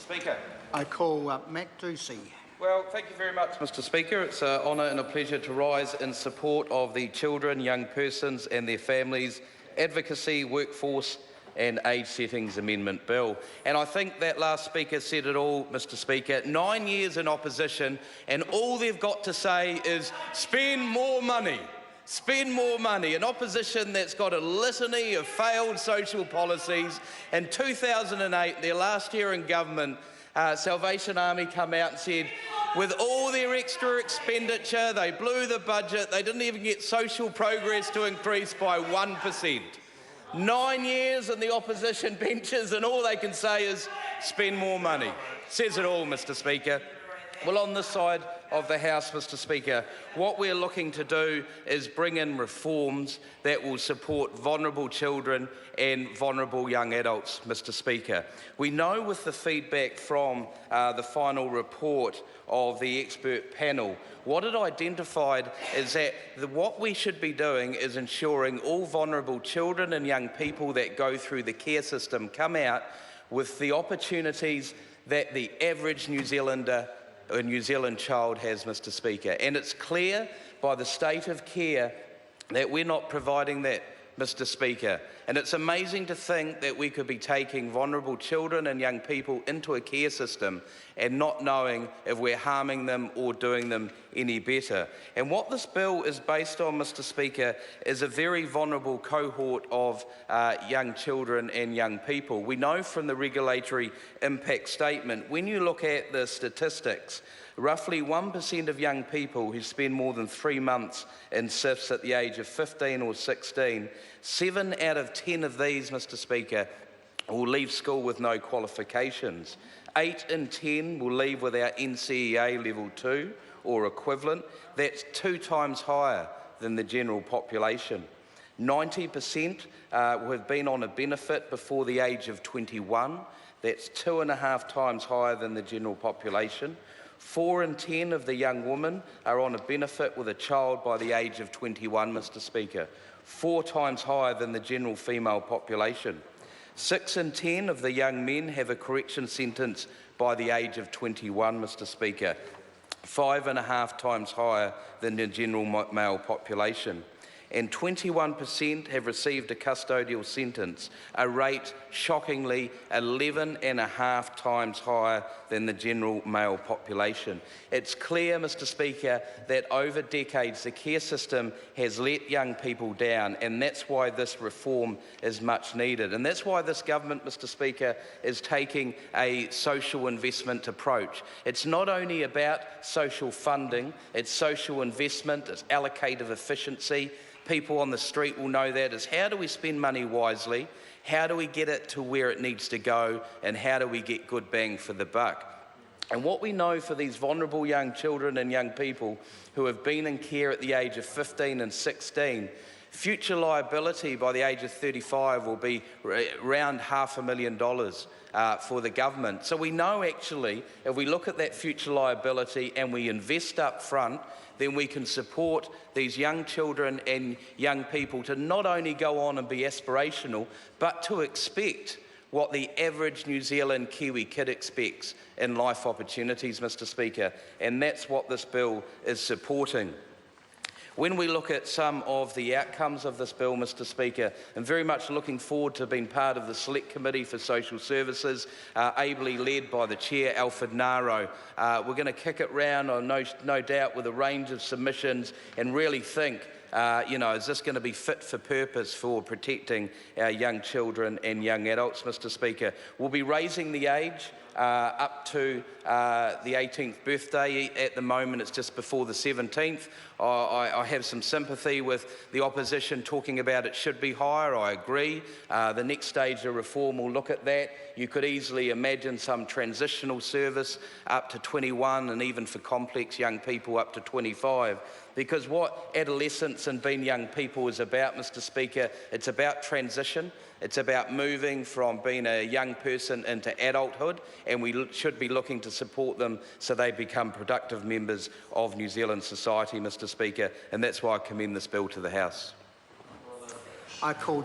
Speaker. I call Matt Ducey. Well, thank you very much, Mr. Speaker. It's an honour and a pleasure to rise in support of the Children, Young Persons and Their Families Advocacy, Workforce and Age Settings Amendment Bill. And I think that last speaker said it all, Mr. Speaker. 9 years in opposition, and all they've got to say is spend more money. Spend more money. An opposition that's got a litany of failed social policies. In 2008, their last year in government, Salvation Army come out and said, with all their extra expenditure, they blew the budget, they didn't even get social progress to increase by 1%. 9 years in the opposition benches, and all they can say is spend more money. Says it all, Mr. Speaker. Well, on this side of the House, Mr. Speaker, what we're looking to do is bring in reforms that will support vulnerable children and vulnerable young adults, Mr. Speaker. We know with the feedback from the final report of the expert panel, what it identified is that what we should be doing is ensuring all vulnerable children and young people that go through the care system come out with the opportunities that the average New Zealander a New Zealand child has, Mr. Speaker. And it's clear by the state of care that we're not providing that, Mr. Speaker. And it's amazing to think that we could be taking vulnerable children and young people into a care system and not knowing if we're harming them or doing them any better. And what this bill is based on, Mr. Speaker, is a very vulnerable cohort of young children and young people. We know from the regulatory impact statement, when you look at the statistics, roughly 1% of young people who spend more than 3 months in SIFs at the age of 15 or 16, 7 out of 10 of these, Mr. Speaker, will leave school with no qualifications. 8 in 10 will leave without NCEA level 2 or equivalent. That's 2 times higher than the general population. 90% will have been on a benefit before the age of 21. That's 2.5 times higher than the general population. 4 in 10 of the young women are on a benefit with a child by the age of 21, Mr. Speaker. 4 times higher than the general female population. 6 in 10 of the young men have a correction sentence by the age of 21, Mr. Speaker. 5.5 times higher than the general male population. And 21% have received a custodial sentence, a rate shockingly 11.5 times higher than the general male population. It's clear, Mr. Speaker, that over decades the care system has let young people down, and that's why this reform is much needed. And that's why this government, Mr. Speaker, is taking a social investment approach. It's not only about social funding, it's social investment, it's allocative efficiency. People on the street will know that is how do we spend money wisely, how do we get it to where it needs to go, and how do we get good bang for the buck. And what we know for these vulnerable young children and young people who have been in care at the age of 15 and 16, future liability by the age of 35 will be around $500,000 for the government. So we know actually, if we look at that future liability and we invest up front, then we can support these young children and young people to not only go on and be aspirational, but to expect what the average New Zealand Kiwi kid expects in life opportunities, Mr. Speaker, and that's what this bill is supporting. When we look at some of the outcomes of this bill, Mr. Speaker, I'm very much looking forward to being part of the Select Committee for Social Services, ably led by the Chair, Alfred Naro. We're going to kick it round, no doubt, with a range of submissions and really think, is this going to be fit for purpose for protecting our young children and young adults, Mr. Speaker? We'll be raising the age up to the 18th birthday. At the moment, it's just before the 17th. I have some sympathy with the opposition talking about it should be higher. I agree. The next stage of reform will look at that. You could easily imagine some transitional service up to 21 and even for complex young people up to 25. Because what adolescence and being young people is about, Mr. Speaker, it's about transition. It's about moving from being a young person into adulthood, and we should be looking to support them so they become productive members of New Zealand society, Mr. Speaker, and that's why I commend this bill to the House. I call